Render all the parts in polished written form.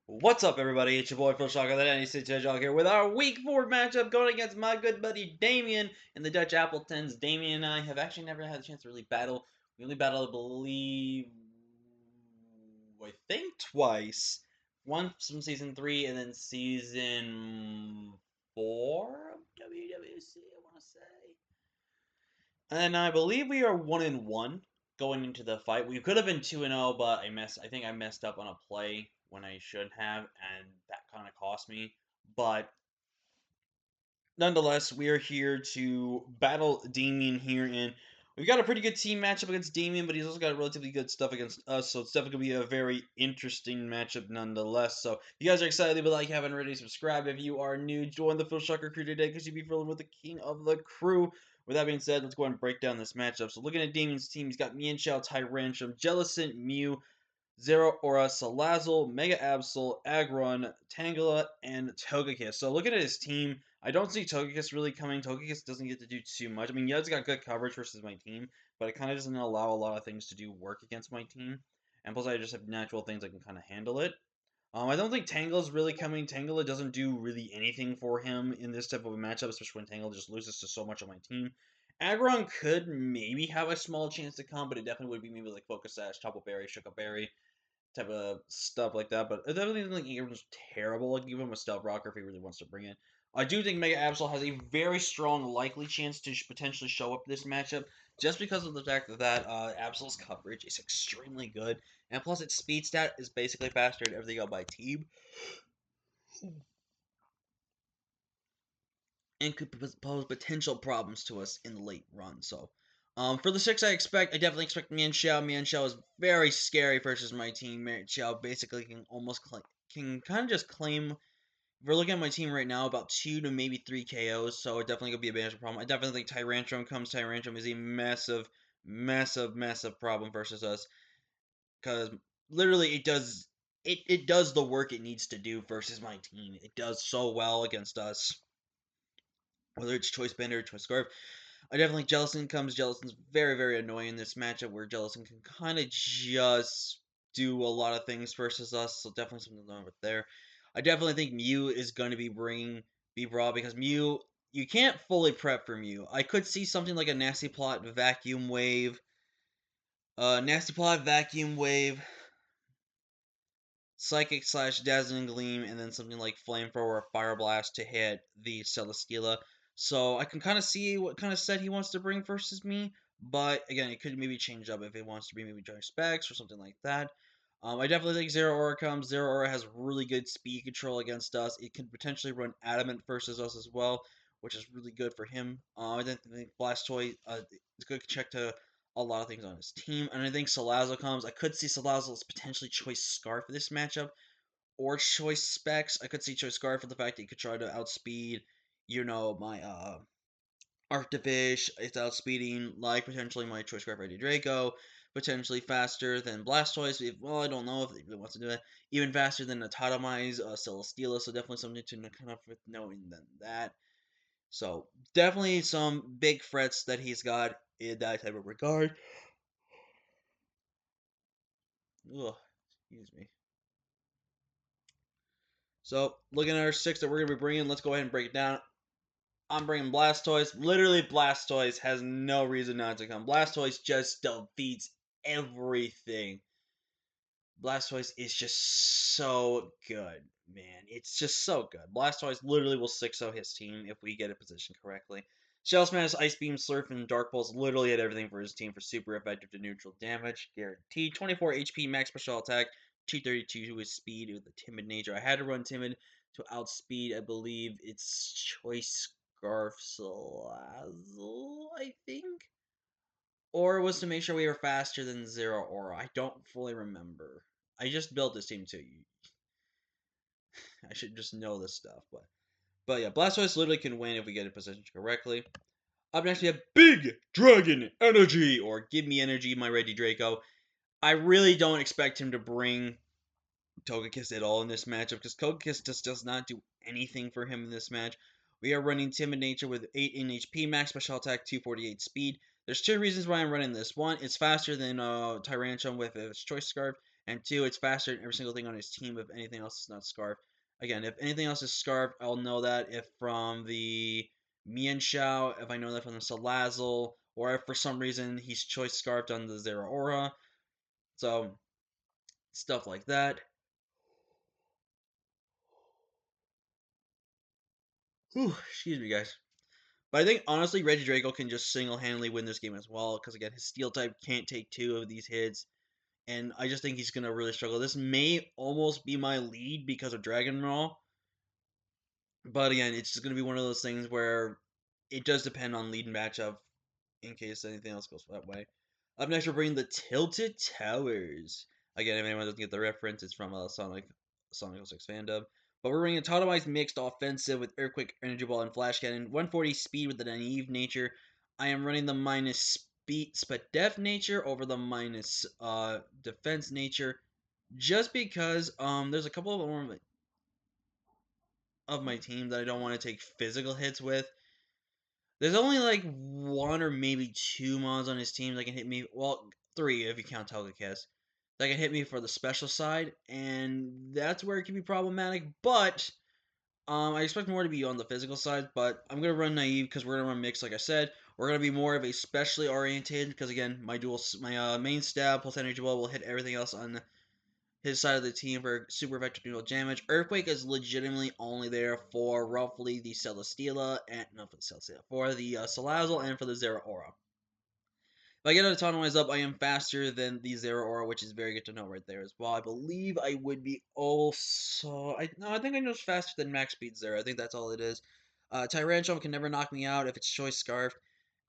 What's up, everybody? It's your boy Phil Shocker, the Danny City Hedgehog here with our Week 4 matchup going against my good buddy Damien in the Dutch Appletons. Damien and I have actually never had a chance to really battle. We only battled, I think twice. Once from Season 3 and then Season 4 of WWC, I want to say. And I believe we are 1-1 going into the fight. We could have been 2-0, but I think I messed up on a play when I should have, and that kind of cost me. But nonetheless, we are here to battle Damien here, and we've got a pretty good team matchup against Damien, but he's also got relatively good stuff against us, so it's definitely going to be a very interesting matchup nonetheless. So if you guys are excited, but like haven't already, subscribe. If you are new, join the Phil Shucker crew today because you'll be filled with the king of the crew. With that being said, let's go ahead and break down this matchup. So looking at Damien's team, he's got Mienshao, Tyrantrum, Jellicent, Mew, Zero Aura, Salazzle, Mega Absol, Aggron, Tangela, and Togekiss. So looking at his team, I don't see Togekiss really coming. Togekiss doesn't get to do too much. I mean, yeah, it's got good coverage versus my team, but it kind of doesn't allow a lot of things to do work against my team. And plus, I just have natural things that can kind of handle it. I don't think Tangela's really coming. Tangela doesn't do really anything for him in this type of a matchup, especially when Tangela just loses to so much on my team. Aggron could maybe have a small chance to come, but it definitely would be maybe like Focus Sash, Tapu Berry, Shook Berry, type of stuff like that. But I definitely think Ingram's terrible. Like, give him a Stealth Rocker if he really wants to bring it. I do think Mega Absol has a very strong likely chance to potentially show up this matchup, just because of the fact that Absol's coverage is extremely good, and plus its speed stat is basically faster than everything on my team, and could pose potential problems to us in the late run. So, for the six, I definitely expect Mienshao. Mienshao is very scary versus my team. Mienshao basically can can kind of just claim. If we're looking at my team right now, about 2 to maybe 3 KOs, so it definitely could be a major problem. I definitely think Tyrantrum comes. Tyrantrum is a massive, massive, massive problem versus us, because literally it does the work it needs to do versus my team. It does so well against us, whether it's Choice Bender or Choice Scarf. I definitely think Jellicent comes. Jellicent's very, very annoying in this matchup where Jellicent can kind of just do a lot of things versus us, so definitely something over there. I definitely think Mew is going to be brought because Mew, you can't fully prep for Mew. I could see something like a Nasty Plot Nasty Plot Vacuum Wave, Psychic slash Dazzling Gleam, and then something like Flamethrower or Fire Blast to hit the Celesteela. So I can kind of see what kind of set he wants to bring versus me, but again, it could maybe change up if it wants to be maybe Giant Specs or something like that. I definitely think Zero Aura comes. Zero Aura has really good speed control against us. It can potentially run Adamant versus us as well, which is really good for him. I think Blastoise is good check to a lot of things on his team. And I think Salazzle comes. I could see Salazzle's potentially Choice Scarf for this matchup, or Choice Specs. I could see Choice Scarf for the fact that he could try to outspeed, my Arctifish. It's outspeeding, like, potentially my Choice Scarf Ready Draco, potentially faster than Blastoise. Well, I don't know if he really wants to do that. Even faster than Atatomize, Celesteela, so definitely something to kind of with knowing than that. So, definitely some big threats that he's got in that type of regard. Ugh, excuse me. So, looking at our six that we're going to be bringing, let's go ahead and break it down. I'm bringing Blastoise. Literally, Blastoise has no reason not to come. Blastoise just defeats everything. Blastoise is just so good, man. It's just so good. Blastoise literally will 6-0 his team if we get it positioned correctly. Shell Smash, Ice Beam, Surf, and Dark Pulse literally had everything for his team for super effective to neutral damage. Guaranteed. 24 HP max special attack, 232 with speed with a timid nature. I had to run timid to outspeed, I believe it's Choice Scarf Salazzle, I think? Or was to make sure we were faster than Zero Aura. I don't fully remember. I just built this team too. I should just know this stuff, but yeah, Blastoise literally can win if we get it positioned correctly. Up next we have Big Dragon Energy, or Give Me Energy, my Ready Draco. I really don't expect him to bring Togekiss at all in this matchup because Togekiss just does not do anything for him in this match. We are running Timid Nature with 8 in HP, max special attack, 248 speed. There's two reasons why I'm running this. One, it's faster than Tyrantrum with its Choice Scarf, and 2, it's faster than every single thing on his team if anything else is not Scarf. Again, if anything else is Scarf, I'll know that if from the Mian Shao, if I know that from the Salazzle, or if for some reason he's choice Scarfed on the Zera Aura. So, stuff like that. Whew, excuse me, guys. But I think honestly, Regidrago can just single-handedly win this game as well, because again, his Steel type can't take 2 of these hits, and I just think he's gonna really struggle. This may almost be my lead because of Dragon Raw, but again, it's just gonna be one of those things where it does depend on lead matchup in case anything else goes that way. Up next, we're bringing the Tilted Towers. Again, if anyone doesn't get the reference, it's from Sonic 06 fandom. But we're bringing a Tautomized mixed offensive with Earthquake, Energy Ball, and Flash Cannon. 140 speed with the naive nature. I am running the minus speed, def nature over the minus defense nature, just because there's a couple of my team that I don't want to take physical hits with. There's only like 1 or maybe 2 mods on his team that can hit me. Well, 3 if you count Togekiss. That can hit me for the special side, and that's where it can be problematic. But I expect more to be on the physical side. But I'm gonna run naive because we're gonna run mix. Like I said, we're gonna be more of a specially oriented because again, my main stab plus energy ball will hit everything else on his side of the team for super effective neutral damage. Earthquake is legitimately only there for roughly the Celesteela, and not for the Celesteela, for the Salazzle and for the Zera Aura. If I get an Autonomize up, I am faster than the Zera Aura, which is very good to know right there as well. I believe I would be also... I think I'm just faster than max speed Zera. I think that's all it is. Tyrantrum can never knock me out if it's Choice Scarf.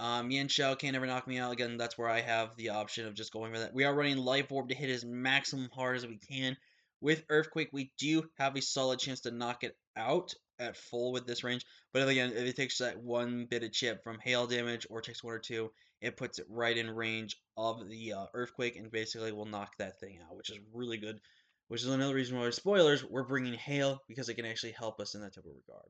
Yen Shao can't ever knock me out. Again, that's where I have the option of just going for that. We are running Life Orb to hit as maximum hard as we can. With Earthquake, we do have a solid chance to knock it out at full with this range. But again, if it takes that one bit of chip from hail damage or takes 1 or 2, it puts it right in range of the Earthquake and basically will knock that thing out, which is really good. Which is another reason why, spoilers, we're bringing hail because it can actually help us in that type of regard.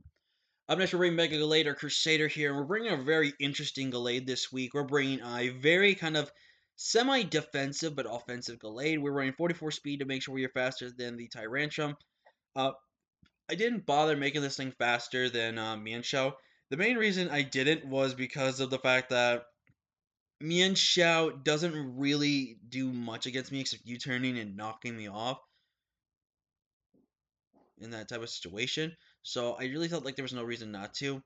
Up next, we're bringing Mega Gallade, our Crusader here, and we're bringing a very interesting Gallade this week. We're bringing a very kind of semi-defensive but offensive Gallade. We're running 44 speed to make sure we are faster than the Tyrantrum. Uh, I didn't bother making this thing faster than Mienshao. The main reason I didn't was because of the fact that Mienshao doesn't really do much against me except U-turning and knocking me off in that type of situation. So I really felt like there was no reason not to.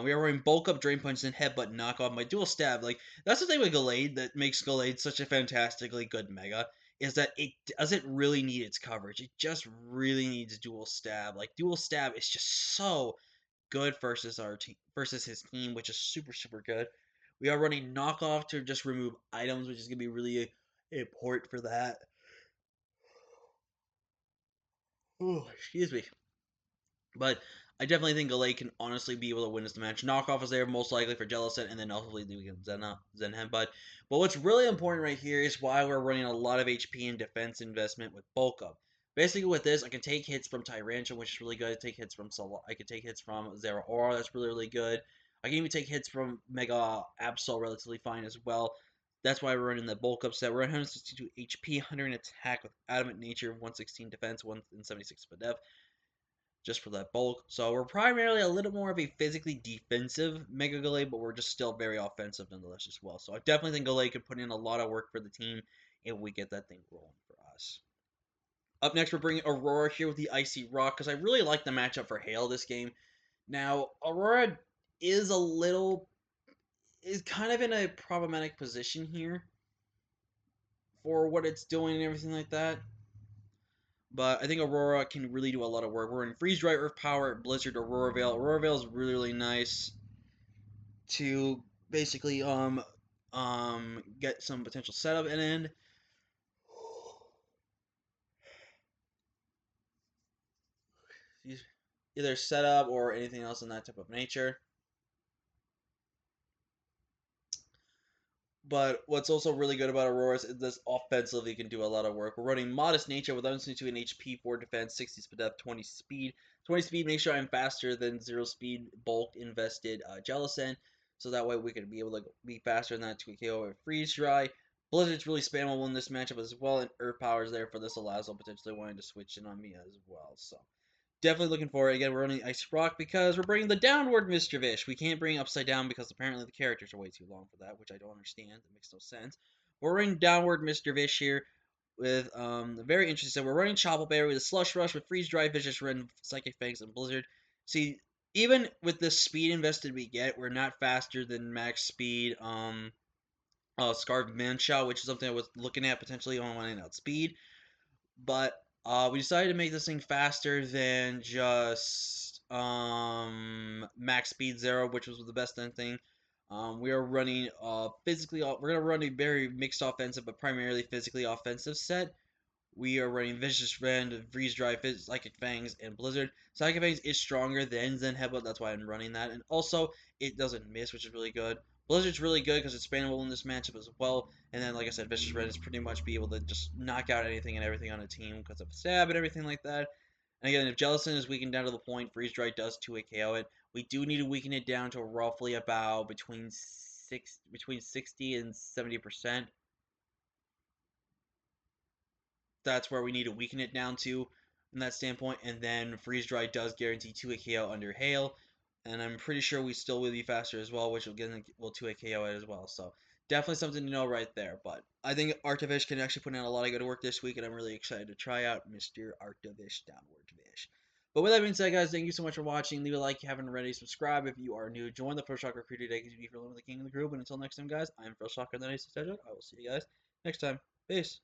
We are running bulk up, drain punch, and headbutt knockoff. My dual stab, like that's the thing with Gallade that makes Gallade such a fantastically good mega, is that it doesn't really need its coverage. It just really needs dual stab. Like dual stab is just so good versus our team versus his team, which is super good. We are running knockoff to just remove items, which is gonna be really important for that. Oh, excuse me. But I definitely think Gallade can honestly be able to win this match. Knockoff is there most likely for Jellicent, and then hopefully we can Zen Headbutt. But what's really important right here is why we're running a lot of HP and defense investment with Bulk Up. Basically, with this, I can take hits from Tyrantrum, which is really good. I take hits from I can take hits from Zera Aura, that's really good. I can even take hits from Mega Absol relatively fine as well. That's why we're running the Bulk Up set. We're at 162 HP, 100 attack with Adamant Nature, 116 defense, 176 for def just for that bulk. So we're primarily a little more of a physically defensive Mega Gallade, but we're just still very offensive nonetheless as well. So I definitely think Gallade could put in a lot of work for the team if we get that thing rolling for us. Up next, we're bringing Aurora here with the Icy Rock, because I really like the matchup for Hail this game. Now, Aurora is is kind of in a problematic position here for what it's doing and everything like that. But I think Aurora can really do a lot of work. We're in Freeze Dry, Earth Power, Blizzard, Aurora Veil. Aurora Veil is really nice to basically get some potential setup and end. Either setup or anything else in that type of nature. But what's also really good about Aurora is this offensively can do a lot of work. We're running Modest Nature with 172 in HP, 4 defense, 60 speed depth, 20 speed. 20 speed, make sure I'm faster than 0 speed bulk invested Jellicent. So that way we can be able to be faster than that 2 KO or Freeze Dry. Blizzard's really spammable in this matchup as well, and Earth Power is there for this Alazo potentially wanting to switch in on me as well. So definitely looking forward. Again, we're running Ice Rock because we're bringing the downward Mischief-ish. We can't bring Upside Down because apparently the characters are way too long for that, which I don't understand. It makes no sense. We're running downward Mischief-ish here with very interesting. So we're running Chopple Berry with a Slush Rush with Freeze Dry, Vicious Rend, Psychic Fangs, and Blizzard. See, even with the speed invested we get, we're not faster than max speed Scarf Manshot, which is something I was looking at potentially on running out speed. But we decided to make this thing faster than just max speed 0, which was the best thing. We are running physically. We're gonna run a very mixed offensive, but primarily physically offensive set. We are running Vicious Rend, Freeze Dry, Psychic Fangs, and Blizzard. Psychic Fangs is stronger than Zen Headbutt, that's why I'm running that. And also, it doesn't miss, which is really good. Blizzard's really good because it's spammable in this matchup as well. And then, like I said, Vicious Rend is pretty much be able to just knock out anything and everything on a team because of stab and everything like that. And again, if Jellicent is weakened down to the point, Freeze Dry does 2-hit KO it. We do need to weaken it down to roughly about between 60 and 70%. That's where we need to weaken it down to in that standpoint. And then Freeze Dry does guarantee 2-hit KO under Hail. And I'm pretty sure we still will be faster as well, which will 2-hit KO it as well. So definitely something to know right there. But I think Arctovish can actually put in a lot of good work this week, and I'm really excited to try out Mr. Arctovish Downward Vish. But with that being said, guys, thank you so much for watching. Leave a like if you haven't already. Subscribe if you are new. Join the Pro Shock Recruiter today because you need for the king of the group. And until next time, guys, I'm Pro Shocker, the Nice I will see you guys next time. Peace.